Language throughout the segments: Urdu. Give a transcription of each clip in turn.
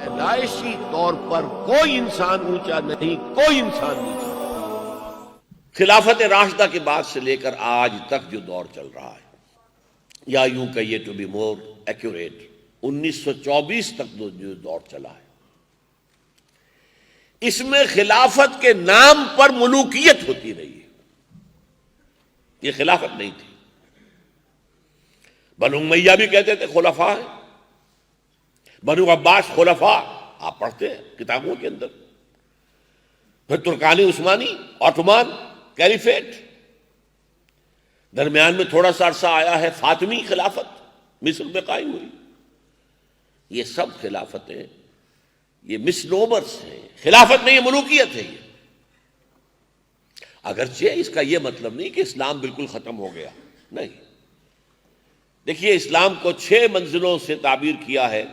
پیدائشی طور پر کوئی انسان اونچا نہیں، کوئی انسان نیچا۔ خلافت راشدہ کے بعد سے لے کر آج تک جو دور چل رہا ہے، یا یوں کہیے ٹو بی مور ایکوریٹ 1924 تک جو دور چلا ہے، اس میں خلافت کے نام پر ملوکیت ہوتی رہی ہے۔ یہ خلافت نہیں تھی۔ بنو امیہ بھی کہتے تھے خلفاء ہیں، بنو عباس خلفاء، آپ پڑھتے ہیں کتابوں کے اندر۔ پھر ترکانی عثمانی، عثمان، کیلیفیٹ، درمیان میں تھوڑا سا عرصہ آیا ہے فاطمی خلافت، مصر میں قائم ہوئی۔ یہ سب خلافتیں یہ مسنومرز ہیں، خلافت نہیں، یہ ملوکیت ہے۔ یہ اگرچہ اس کا یہ مطلب نہیں کہ اسلام بالکل ختم ہو گیا، نہیں۔ دیکھیے اسلام کو 6 منزلوں سے تعبیر کیا ہے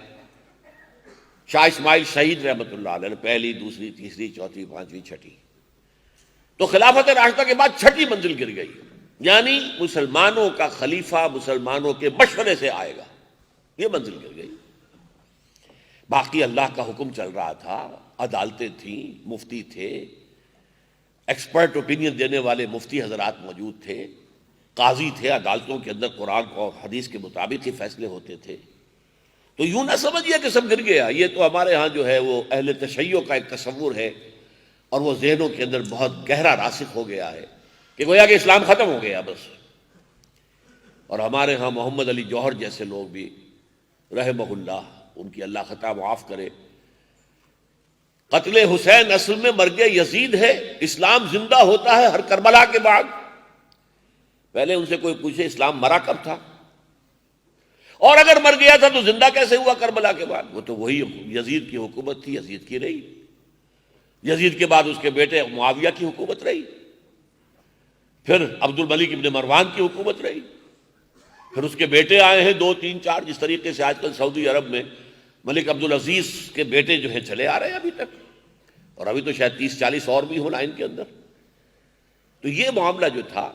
شاہ اسماعیل شہید رحمۃ اللہ علیہ نے، پہلی، دوسری، تیسری، چوتھی، پانچویں، چھٹی۔ تو خلافت راشدہ کے بعد 6ٹھی منزل گر گئی، یعنی مسلمانوں کا خلیفہ مسلمانوں کے مشورے سے آئے گا، یہ منزل گر گئی۔ باقی اللہ کا حکم چل رہا تھا، عدالتیں تھیں، مفتی تھے، ایکسپرٹ اوپینین دینے والے مفتی حضرات موجود تھے، قاضی تھے، عدالتوں کے اندر قرآن اور حدیث کے مطابق ہی فیصلے ہوتے تھے۔ تو یوں نہ سمجھیے کہ سب گر گیا، یہ تو ہمارے ہاں جو ہے وہ اہل تشیع کا ایک تصور ہے، اور وہ ذہنوں کے اندر بہت گہرا راسخ ہو گیا ہے کہ گویا کہ اسلام ختم ہو گیا بس۔ اور ہمارے ہاں محمد علی جوہر جیسے لوگ بھی رحمہ اللہ، ان کی اللہ خطا معاف کرے، قتل حسین اصل میں مرگ یزید ہے، اسلام زندہ ہوتا ہے ہر کربلا کے بعد۔ پہلے ان سے کوئی پوچھے اسلام مرا کب تھا، اور اگر مر گیا تھا تو زندہ کیسے ہوا کربلا کے بعد؟ وہ تو وہی یزید کی حکومت تھی، یزید کی رہی، یزید کے بعد اس کے بیٹے معاویہ کی حکومت رہی، پھر عبد الملک ابن مروان کی حکومت رہی، پھر اس کے بیٹے آئے ہیں 2 3 4، جس طریقے سے آج کل سعودی عرب میں ملک عبدالعزیز کے بیٹے جو ہیں چلے آ رہے ہیں ابھی تک، اور ابھی تو شاید 30 40 اور بھی ہونا ان کے اندر۔ تو یہ معاملہ جو تھا،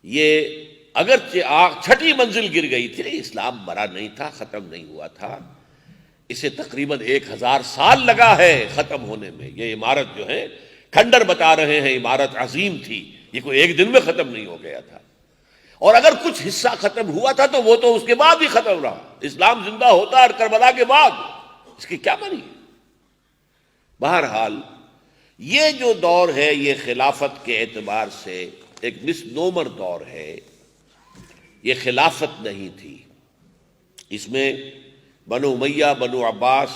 یہ اگرچہ 6ٹھی منزل گر گئی تھی، اسلام مرا نہیں تھا، ختم نہیں ہوا تھا، اسے تقریباً 1000 سال لگا ہے ختم ہونے میں۔ یہ عمارت جو ہے کھنڈر بتا رہے ہیں، عمارت عظیم تھی، یہ کوئی ایک دن میں ختم نہیں ہو گیا تھا، اور اگر کچھ حصہ ختم ہوا تھا تو وہ تو اس کے بعد ہی ختم رہا۔ اسلام زندہ ہوتا ہے کربلا کے بعد، اس کی کیا معنی ہے؟ بہرحال یہ جو دور ہے یہ خلافت کے اعتبار سے ایک مسنومر دور ہے، یہ خلافت نہیں تھی۔ اس میں بنو امیہ، بنو عباس،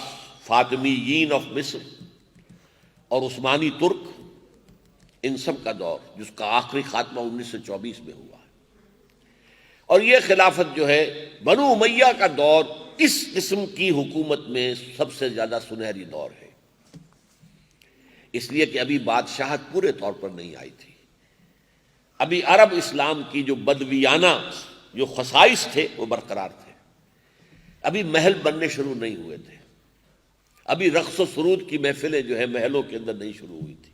فاطمیین آف مصر اور عثمانی ترک، ان سب کا دور جس کا آخری خاتمہ 1924 میں ہوا ہے۔ اور یہ خلافت جو ہے بنو امیہ کا دور اس قسم کی حکومت میں سب سے زیادہ سنہری دور ہے، اس لیے کہ ابھی بادشاہت پورے طور پر نہیں آئی تھی، ابھی عرب اسلام کی جو بدویانہ جو خصائص تھے وہ برقرار تھے، ابھی محل بننے شروع نہیں ہوئے تھے، ابھی رقص و سرود کی محفلیں جو ہے محلوں کے اندر نہیں شروع ہوئی تھی،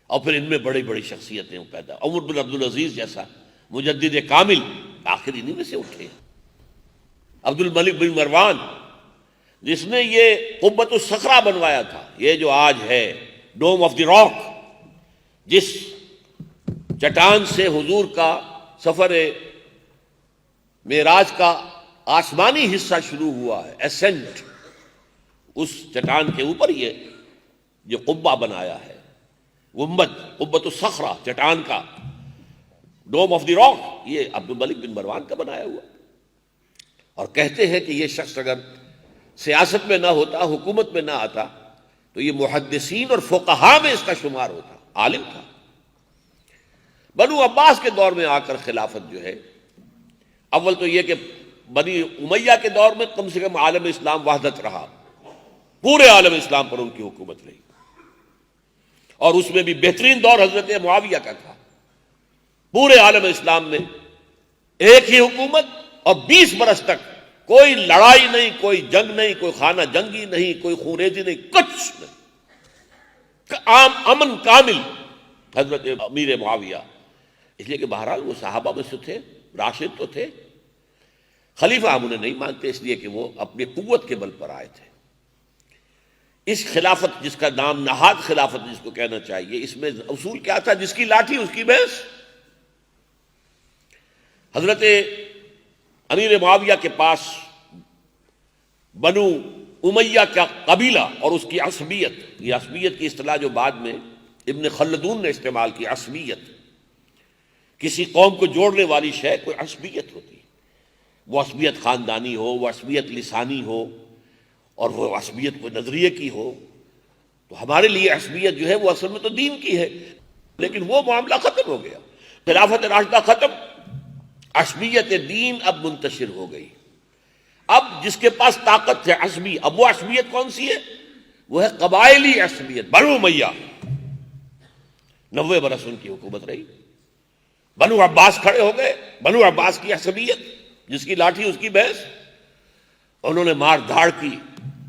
اور پھر ان میں بڑی بڑی شخصیتیں پیدا، عمر بن عبدالعزیز جیسا مجدد کامل آخر انہی میں سے اٹھے، عبد الملک بن مروان جس نے یہ قبۃ الصخرہ بنوایا تھا، یہ جو آج ہے ڈوم آف دی راک، جس چٹان سے حضور کا سفر معراج کا آسمانی حصہ شروع ہوا ہے، اسینٹ، اس چٹان کے اوپر یہ جو قبہ بنایا ہے، گنبد، قبۃ الصخرہ، چٹان کا ڈوم آف دی راک، یہ عبد الملک بن مروان کا بنایا ہوا۔ اور کہتے ہیں کہ یہ شخص اگر سیاست میں نہ ہوتا، حکومت میں نہ آتا، تو یہ محدثین اور فقہاء میں اس کا شمار ہوتا، عالم تھا۔ بنو عباس کے دور میں آ کر خلافت جو ہے، اول تو یہ کہ بنی امیہ کے دور میں کم سے کم عالم اسلام وحدت رہا، پورے عالم اسلام پر ان کی حکومت رہی، اور اس میں بھی بہترین دور حضرت معاویہ کا تھا، پورے عالم اسلام میں ایک ہی حکومت، اور 20 برس تک کوئی لڑائی نہیں، کوئی جنگ نہیں، کوئی خانہ جنگی نہیں، کوئی خونریزی نہیں، کچھ نہیں، عام امن کامل حضرت امیر معاویہ۔ اس لیے کہ بہرحال وہ صحابہ میں سے تھے، راشد تو تھے، خلیفہ ہم انہیں نہیں مانتے، اس لیے کہ وہ اپنی قوت کے بل پر آئے تھے، اس خلافت جس کا نام نہاد خلافت جس کو کہنا چاہیے، اس میں اصول کیا تھا؟ جس کی لاٹھی اس کی بھینس۔ حضرت امیر معاویہ کے پاس بنو امیہ کا قبیلہ اور اس کی عصبیت، یہ عصبیت کی اصطلاح جو بعد میں ابن خلدون نے استعمال کی، عصبیت، کسی قوم کو جوڑنے والی شے کوئی عصبیت ہوتی ہے، وہ عصبیت خاندانی ہو، وہ عصبیت لسانی ہو، اور وہ عصبیت کوئی نظریے کی ہو۔ تو ہمارے لیے عصبیت جو ہے وہ اصل میں تو دین کی ہے، لیکن وہ معاملہ ختم ہو گیا، خلافت راشدہ ختم، عصبیت دین اب منتشر ہو گئی۔ اب جس کے پاس طاقت ہے عصبی، اب وہ عصبیت کون سی ہے؟ وہ ہے قبائلی عصبیت۔ بنو امیہ 90 برس ان کی حکومت رہی، بنو عباس کھڑے ہو گئے، بنو عباس کی عصبیت، جس کی لاٹھی اس کی بھینس، انہوں نے مار دھاڑ کی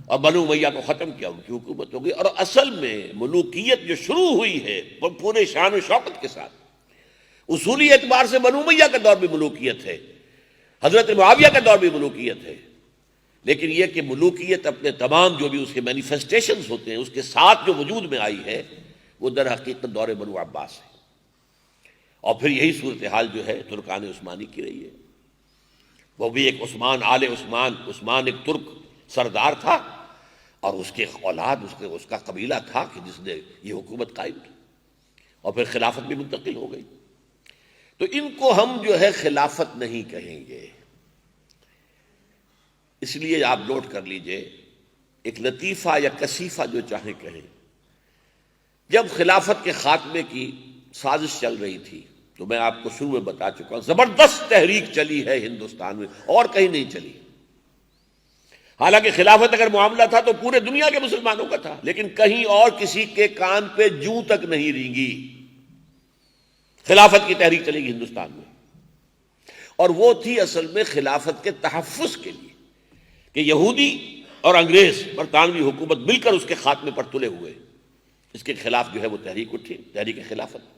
اور بنو امیہ کو ختم کیا، ان کی حکومت ہو گئی۔ اور اصل میں ملوکیت جو شروع ہوئی ہے وہ پورے شان و شوکت کے ساتھ، اصولی اعتبار سے بنو امیہ کا دور بھی ملوکیت ہے، حضرت معاویہ کا دور بھی ملوکیت ہے، لیکن یہ کہ ملوکیت اپنے تمام جو بھی اس کے مینیفیسٹیشنز ہوتے ہیں اس کے ساتھ جو وجود میں آئی ہے وہ در حقیقت دور بنو عباس ہے۔ اور پھر یہی صورتحال جو ہے ترکان عثمانی کی رہی ہے، وہ بھی ایک عثمان آل عثمان ایک ترک سردار تھا، اور اس کے اولاد اس کا قبیلہ تھا کہ جس نے یہ حکومت قائم کی، اور پھر خلافت بھی منتقل ہو گئی۔ تو ان کو ہم جو ہے خلافت نہیں کہیں گے، اس لیے آپ نوٹ کر لیجئے، ایک لطیفہ یا کثیفہ جو چاہیں کہیں، جب خلافت کے خاتمے کی سازش چل رہی تھی تو میں آپ کو شروع میں بتا چکا ہوں، زبردست تحریک چلی ہے ہندوستان میں، اور کہیں نہیں چلی۔ حالانکہ خلافت اگر معاملہ تھا تو پورے دنیا کے مسلمانوں کا تھا، لیکن کہیں اور کسی کے کان پہ جوں تک نہیں رینگی۔ خلافت کی تحریک چلے گی ہندوستان میں، اور وہ تھی اصل میں خلافت کے تحفظ کے لیے، کہ یہودی اور انگریز برطانوی حکومت مل کر اس کے خاتمے پر تلے ہوئے، اس کے خلاف جو ہے وہ تحریک اٹھی، تحریک خلافت۔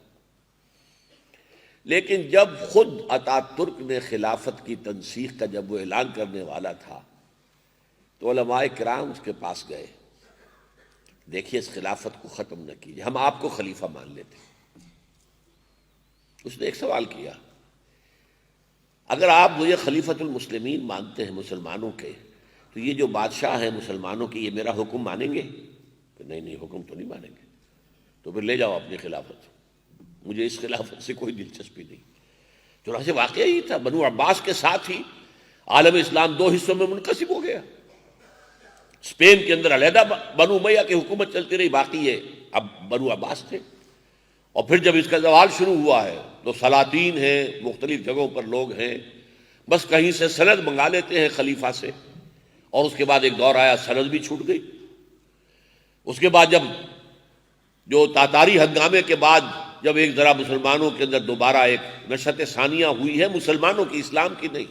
لیکن جب خود اتا ترک نے خلافت کی تنسیخ کا جب وہ اعلان کرنے والا تھا تو علماء کرام اس کے پاس گئے، دیکھیے اس خلافت کو ختم نہ کیجیے، ہم آپ کو خلیفہ مان لیتے۔ اس نے ایک سوال کیا، اگر آپ مجھے خلیفۃ المسلمین مانتے ہیں مسلمانوں کے، تو یہ جو بادشاہ ہیں مسلمانوں کی، یہ میرا حکم مانیں گے؟ کہ نہیں حکم تو نہیں مانیں گے۔ تو پھر لے جاؤ اپنی خلافت، مجھے اس خلافت سے کوئی دلچسپی نہیں۔ چنانچہ واقعہ ہی تھا، بنو عباس کے ساتھ ہی عالم اسلام دو حصوں میں منقسم ہو گیا۔ اسپین کے اندر علیحدہ بنو امیہ کی حکومت چلتی رہی، باقی یہ اب بنو عباس تھے۔ اور پھر جب اس کا زوال شروع ہوا ہے تو سلاطین ہیں، مختلف جگہوں پر لوگ ہیں، بس کہیں سے سند منگا لیتے ہیں خلیفہ سے، اور اس کے بعد ایک دور آیا سند بھی چھوٹ گئی۔ اس کے بعد جب جو تاتاری ہنگامے کے بعد جب ایک ذرا مسلمانوں کے اندر دوبارہ ایک نشت ثانیہ ہوئی ہے، مسلمانوں کی، اسلام کی نہیں،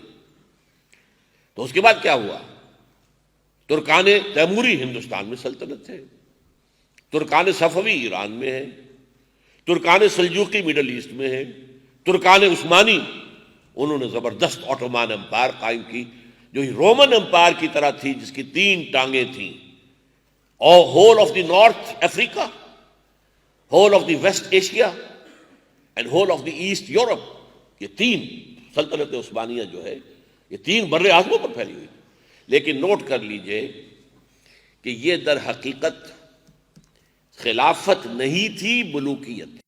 تو اس کے بعد کیا ہوا؟ ترکان تیموری ہندوستان میں سلطنت ہے، ترکان صفوی ایران میں ہے، ترکان سلجوقی مڈل ایسٹ میں ہے، ترکان عثمانی انہوں نے زبردست آٹومان امپائر قائم کی، جو رومن امپائر کی طرح تھی، جس کی 3 ٹانگیں تھیں، اور whole of the north Africa, whole of the west Asia and whole of the east Europe, یہ 3 سلطنت عثمانیہ جو ہے یہ 3 بر اعظموں پر پھیلی ہوئی۔ لیکن نوٹ کر لیجئے کہ یہ در حقیقت خلافت نہیں تھی، ملوکیت۔